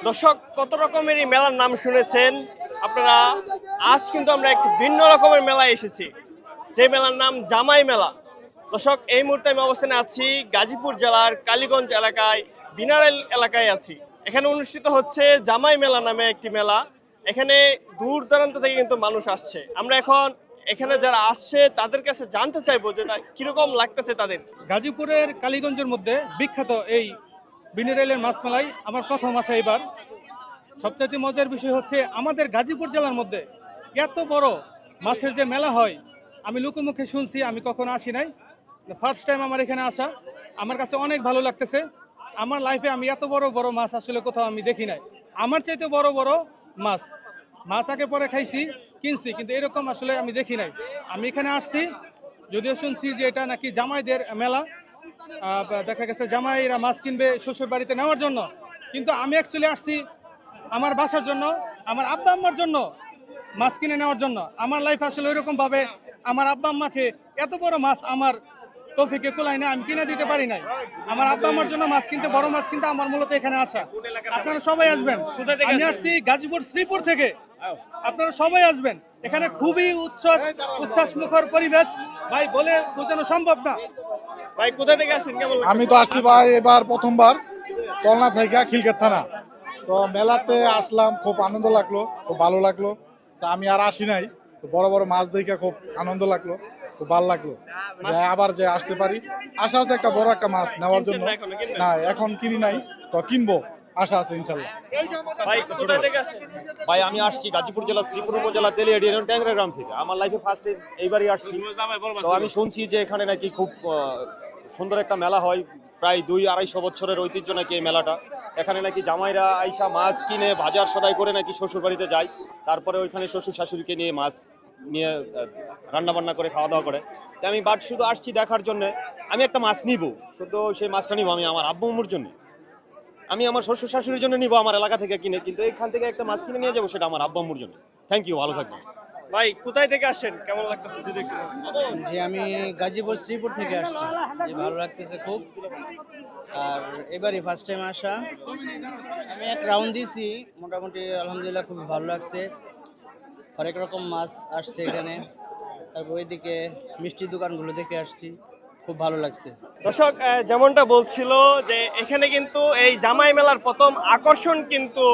দর্শক, কত রকমের এই মেলার নাম শুনেছেন আপনারা। আজ কিন্তু আমরা একটি ভিন্ন রকমের মেলায় এসেছি, যে মেলার নাম জামাই মেলা। দর্শক, এই মুহূর্তে আমি অবস্থানে আছি গাজীপুর জেলার কালীগঞ্জ এলাকায়, বিনারেল এলাকায় আছি। এখানে অনুষ্ঠিত হচ্ছে জামাই মেলা নামে একটি মেলা। এখানে দূর দূরান্ত থেকে কিন্তু মানুষ আসছে। আমরা এখন এখানে যারা আসছে তাদের কাছে জানতে চাইবো যে কিরকম লাগতেছে তাদের। গাজীপুরের কালীগঞ্জের মধ্যে বিখ্যাত এই বিনারেলের মাছ মেলায় আমার প্রথম আসা এবার। সবচাইতে মজার বিষয় হচ্ছে আমাদের গাজীপুর জেলার মধ্যে এত বড় মাছের যে মেলা হয়, আমি লোকমুখে শুনছি, আমি কখনো আসি নাই। ফার্স্ট টাইম আমার এখানে আসা, আমার কাছে অনেক ভালো লাগতেছে। আমার লাইফে আমি এত বড় বড় মাছ আসলে কোথাও আমি দেখি নাই। আমার চাইতে বড় বড় মাছ মাছ আগে পরে খাইছি, কিনছি, কিন্তু এরকম আসলে আমি দেখি নাই। আমি এখানে আসছি, যদিও শুনছি যে এটা নাকি জামাইদের মেলা। দেখা গেছে জামাইরা মাছ কিনবে শ্বশুর বাড়িতে নেওয়ার জন্য, কিন্তু আমি অ্যাকচুয়ালি আসছি আমার বাসার জন্য, আমার আব্বা আম্মার জন্য মাছ কিনে নেওয়ার জন্য। আমার লাইফ আসলে ওইরকম ভাবে আমার আব্বা আম্মাকে এত বড় মাছ আমার তৌফিকে কুলাই না, আমি কিনে দিতে পারি নাই। আমার আব্বা আম্মার জন্য মাছ কিনতে, বড় মাছ কিনতে আমার মূলত এখানে আসা। আপনারা সবাই আসবেন। আমি আসছি গাজীপুর শ্রীপুর থেকে, আপনারা সবাই আসবেন। এখানে খুবই উচ্ছ্বাস মুখর পরিবেশ, ভাই বলে বোঝানো সম্ভব না। ভাই, কোথা থেকে আসেন? কেমন লাগছে? আমি তো আসছি ভাই এবার প্রথমবার তলনা থেকে খিলকেত থানা। তো মেলাতে আসলাম, খুব আনন্দ লাগলো, খুব ভালো লাগলো। তো আমি আর আসি নাই, তো বড় বড় মাছ দেখে খুব আনন্দ লাগলো, খুব ভালো লাগলো যে আবার যে আসতে পারি। আশা আছে একটা বড় একটা মাছ নেওয়ার জন্য। না, এখন কিনি নাই, তো কিনবো, আশা আছে ইনশাল্লাহ। ভাই, কোথা থেকে আসেন? ভাই, আমি আসছি গাজীপুর জেলা শ্রীপুর উপজেলা তেলিয়াডি ট্যাংরা গ্রাম থেকে। আমার লাইফে ফার্স্ট এইবারই আসছি। তো আমি শুনছি যে এখানে নাকি খুব সুন্দর একটা মেলা হয়, প্রায় 200-250 বছরের ঐতিহ্য নাকি এই মেলাটা। এখানে নাকি জামাইরা আইসা মাছ কিনে বাজার সদাই করে নাকি শ্বশুর বাড়িতে যায়, তারপরে ওইখানে শ্বশুর শাশুড়িকে নিয়ে মাছ নিয়ে রান্না বান্না করে খাওয়া দাওয়া করে। তো আমি শুধু আসছি দেখার জন্য। আমি একটা মাছ নিব, শুধু সেই মাছটা নিব আমি আমার আব্বু আম্মুর জন্য। আমি আমার শ্বশুর শাশুড়ির জন্য নিব আমার এলাকা থেকে কিনে, কিন্তু এখান থেকে একটা মাছ কিনে নিয়ে যাবো, সেটা আমার আব্বু আম্মুর জন্য। থ্যাংক ইউ, ভালো থাকবেন। ভাই, কোথায় থেকে আসেন? কেমন লাগতেছে যদি একটু? জি, আমি গাজীপুর শ্রীপুর থেকে আসছি। জি, ভালো লাগতেছে খুব। আর এবারই ফার্স্ট টাইম আসা। আমি এক রাউন্ড দিয়েছি, মোটামুটি আলহামদুলিল্লাহ খুব ভালো লাগছে। হরেক রকম মাছ আসছে এখানে। তারপর ওইদিকে মিষ্টির দোকানগুলো দেখে আসছি, খুব ভালো লাগছে। দর্শক, যেমনটা বলছিল যে এখানে কিন্তু এই জামাই মেলার প্রথম আকর্ষণ কিন্তু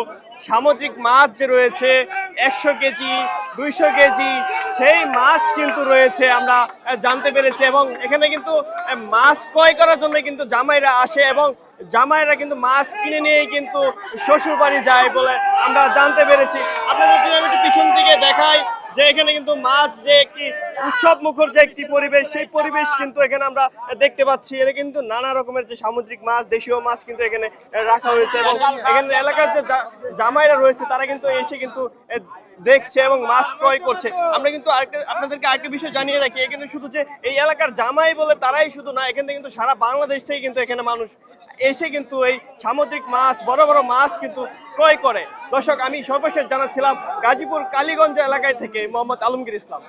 সামুদ্রিক মাছ যে রয়েছে 100 কেজি 200 কেজি সেই মাছ কিন্তু রয়েছে, আমরা জানতে পেরেছি। এবং এখানে কিন্তু মাছ ক্রয় করার জন্য কিন্তু জামাইরা আসে, এবং জামাইরা কিন্তু মাছ কিনে নিয়ে কিন্তু শ্বশুর বাড়ি যায় বলে আমরা জানতে পেরেছি। আপনাদের যদি আমি একটু পিছন দিকে দেখাই, যে এখানে কিন্তু মাছ যে একটি উৎসব মুখর যে একটি পরিবেশ, সেই পরিবেশ কিন্তু এখানে আমরা দেখতে পাচ্ছি। এটা কিন্তু নানা রকমের যে সামুদ্রিক মাছ, দেশীয় মাছ কিন্তু এখানে রাখা হয়েছে, এবং এখানে এলাকার যে জামাইরা রয়েছে তারা কিন্তু এসে কিন্তু দেখছে এবং মাছ ক্রয় করছে। আমরা কিন্তু আপনাদেরকে আরেকটা বিষয় জানিয়ে রাখি, এখানে শুধু যে এই এলাকার জামাই বলে তারাই শুধু না, এখানে কিন্তু সারা বাংলাদেশ থেকে কিন্তু এখানে মানুষ এসে কিন্তু এই সামুদ্রিক মাছ, বড় বড় মাছ কিন্তু ক্রয় করে। দর্শক, আমি সর্বশেষ জানাচ্ছিলাম গাজীপুর কালীগঞ্জ এলাকায় থেকে মোহাম্মদ আলমগীর ইসলাম।